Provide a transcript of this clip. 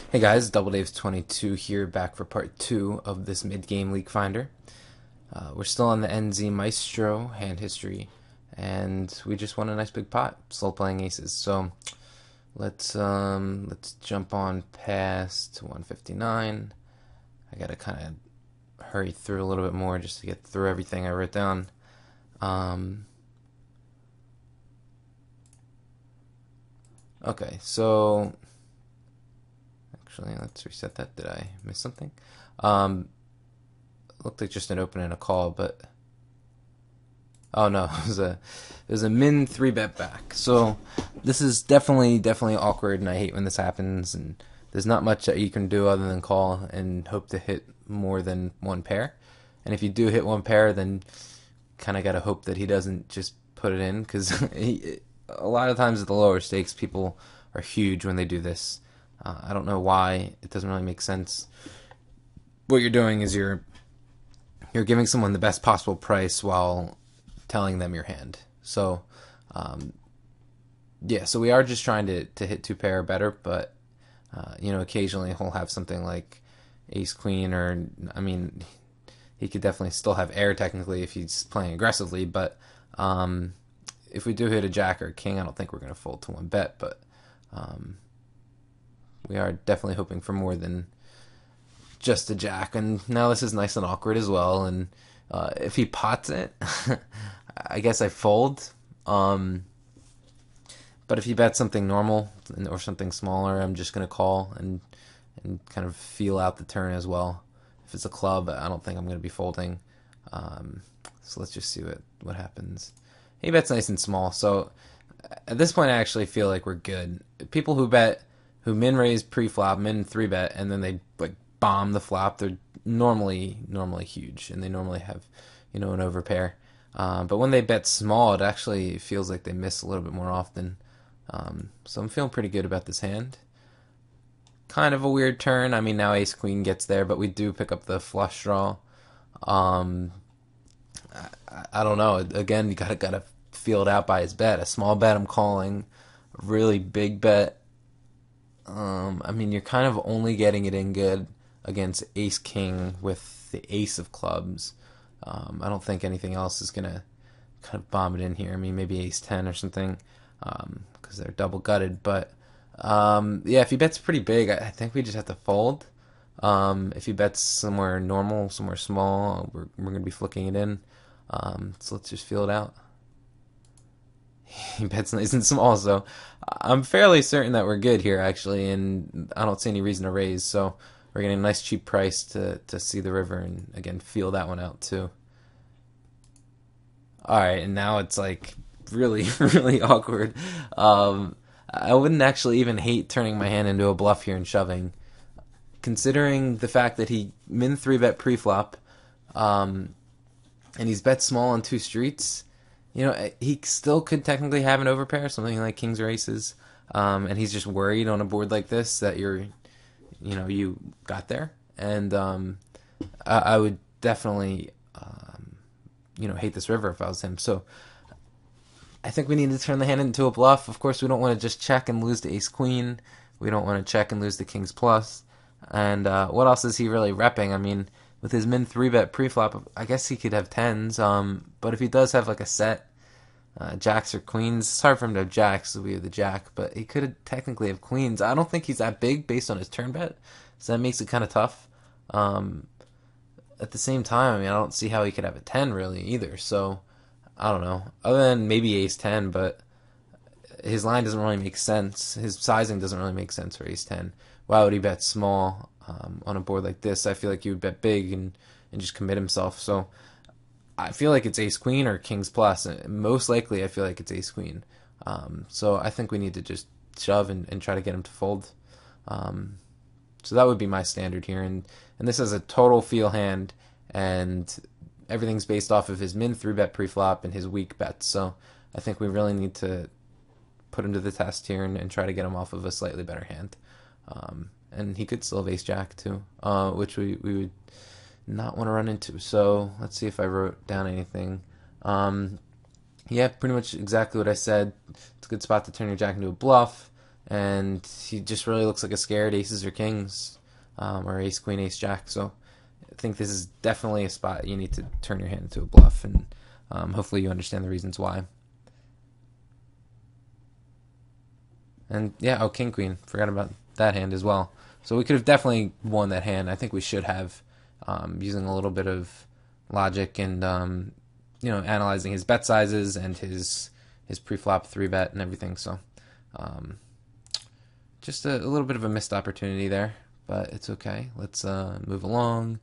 Hey guys, Double Dave's 22 here, back for part 2 of this mid-game leak finder. We're still on the NZ Maestro hand history, and we just won a nice big pot, slow playing aces. So let's jump on past 159. I gotta kind of hurry through a little bit more just to get through everything I wrote down. Okay, so actually let's reset that. Did I miss something? Looked like just an open and a call, but oh no, it was a min 3-bet back. So this is definitely awkward, and I hate when this happens. And there's not much that you can do other than call and hope to hit more than one pair. And if you do hit one pair, then kind of got to hope that he doesn't just put it in, because a lot of times at the lower stakes, people are huge when they do this. I don't know why. It doesn't really make sense. What you're doing is you're giving someone the best possible price while telling them your hand. So, yeah, so we are just trying to hit two pair better, but, occasionally he'll have something like ace queen, or, I mean, he could definitely still have air technically if he's playing aggressively, but if we do hit a jack or a king, I don't think we're going to fold to one bet, but we are definitely hoping for more than just a jack. And now this is nice and awkward as well, and if he pots it, I guess I fold. But if he bets something normal or something smaller, I'm just gonna call and kind of feel out the turn as well. If it's a club, I don't think I'm gonna be folding. So let's just see what happens. He bets nice and small, so at this point I actually feel like we're good. People who min raise pre-flop, min 3-bet, and then they like bomb the flop, they're normally huge, and they normally have an overpair. But when they bet small, it actually feels like they miss a little bit more often. So I'm feeling pretty good about this hand. Kind of a weird turn. I mean, now ace queen gets there, but we do pick up the flush draw. I don't know. Again, you gotta feel it out by his bet. A small bet I'm calling, a really big bet. I mean, you're kind of only getting it in good against ace king with the ace of clubs. I don't think anything else is gonna kind of bomb it in here. I mean, maybe ace 10 or something, because they're double gutted. But yeah, if he bets pretty big, I think we just have to fold. If he bets somewhere normal, somewhere small, we're gonna be flicking it in. So let's just feel it out. He bets nice and small, so I'm fairly certain that we're good here, actually, and I don't see any reason to raise. So we're getting a nice cheap price to see the river and again feel that one out too. All right, and now it's like really really awkward. I wouldn't actually even hate turning my hand into a bluff here and shoving, considering the fact that he min 3-bet pre-flop, and he's bet small on two streets. He still could technically have an overpair, something like kings or aces, and he's just worried on a board like this that you got there, and I would definitely, hate this river if I was him. So I think we need to turn the hand into a bluff. Of course, we don't want to just check and lose to ace queen. We don't want to check and lose to kings plus. And what else is he really repping? I mean, with his min 3-bet pre-flop, I guess he could have tens. But if he does have like a set, jacks or queens, it's hard for him to have jacks, so we have the jack. But he could technically have queens. I don't think he's that big based on his turn bet, so that makes it kind of tough. At the same time, I mean, I don't see how he could have a 10 really either. So I don't know. Other than maybe ace 10, but his line doesn't really make sense. His sizing doesn't really make sense for ace 10. Why would he bet small on a board like this? I feel like he would bet big and just commit himself. So I feel like it's ace queen or kings plus. Most likely, I feel like it's ace queen. So I think we need to just shove and try to get him to fold. So that would be my standard here. And this is a total feel hand, and everything's based off of his min 3-bet pre-flop and his weak bets. So I think we really need to put him to the test here and try to get him off of a slightly better hand. And he could still have ace jack too, which we would not want to run into. So let's see if I wrote down anything. Yeah, pretty much exactly what I said. It's a good spot to turn your jack into a bluff. and he just really looks like a scared aces or kings, or ace queen ace jack. So I think this is definitely a spot you need to turn your hand into a bluff, and hopefully you understand the reasons why. And yeah, oh, king queen, forgot about that hand as well. So we could have definitely won that hand. I think we should have, using a little bit of logic and analyzing his bet sizes and his pre-flop 3-bet and everything. So just a little bit of a missed opportunity there, but it's okay. Let's move along.